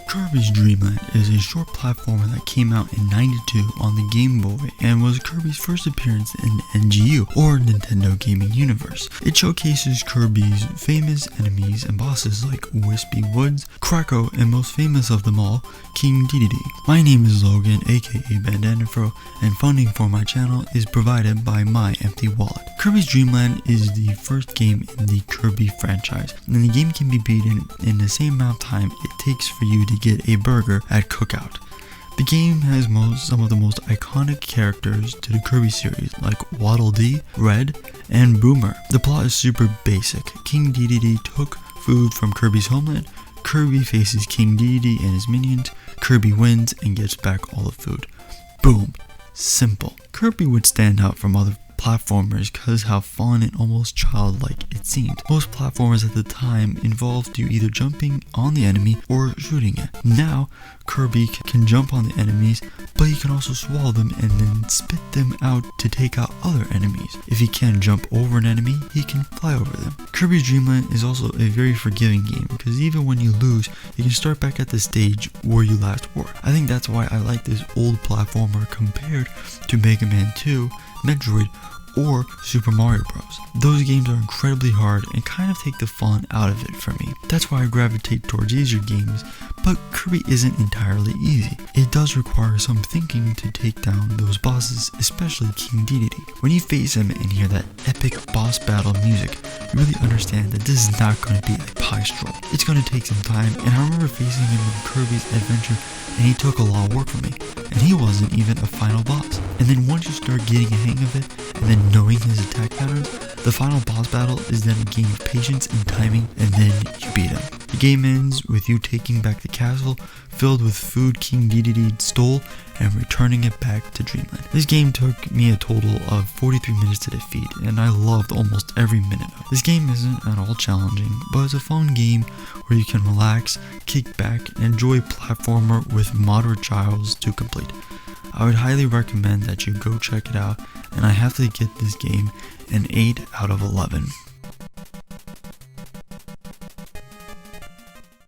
Kirby's Dreamland is a short platformer that came out in '92 on the Game Boy and was Kirby's first appearance in NGU, or Nintendo Gaming Universe. It showcases Kirby's famous enemies and bosses like Wispy Woods, Kracko, and most famous of them all, King Dedede. My name is Logan, aka Bandanafro, and funding for my channel is provided by my empty wallet. Kirby's Dreamland is the first game in the Kirby franchise, and the game can be beaten in the same amount of time it takes for you to get a burger at Cookout. The game has some of the most iconic characters to the Kirby series, like Waddle Dee, Red, and Boomer. The plot is super basic. King Dedede took food from Kirby's homeland. Kirby faces King Dedede and his minions. Kirby wins and gets back all the food. Boom. Simple. Kirby would stand out from other platformers because how fun and almost childlike it seemed. Most platformers at the time involved you either jumping on the enemy or shooting it. Now, Kirby can jump on the enemies, but he can also swallow them and then spit them out to take out other enemies. If he can't jump over an enemy, he can fly over them. Kirby's Dreamland is also a very forgiving game because even when you lose, you can start back at the stage where you last were. I think that's why I like this old platformer compared to Mega Man 2, Metroid, or Super Mario Bros. Those games are incredibly hard and kind of take the fun out of it for me. That's why I gravitate towards easier games, but Kirby isn't entirely easy. It does require some thinking to take down those bosses, especially King Dedede. When you face him and hear that epic boss battle music, you really understand that this is not going to be a pie stroll. It's going to take some time, and I remember facing him in Kirby's Adventure, and he took a lot of work from me, and he wasn't even a final boss. And then once you start getting a hang of it, and then knowing his attack patterns, the final boss battle is then a game of patience and timing, and then you beat him. The game ends with you taking back the castle filled with food King Dedede stole and returning it back to Dreamland. This game took me a total of 43 minutes to defeat, and I loved almost every minute of it. This game isn't at all challenging, but it's a fun game where you can relax, kick back, and enjoy a platformer with moderate trials to complete. I would highly recommend that you go check it out, and I have to give this game an 8 out of 11.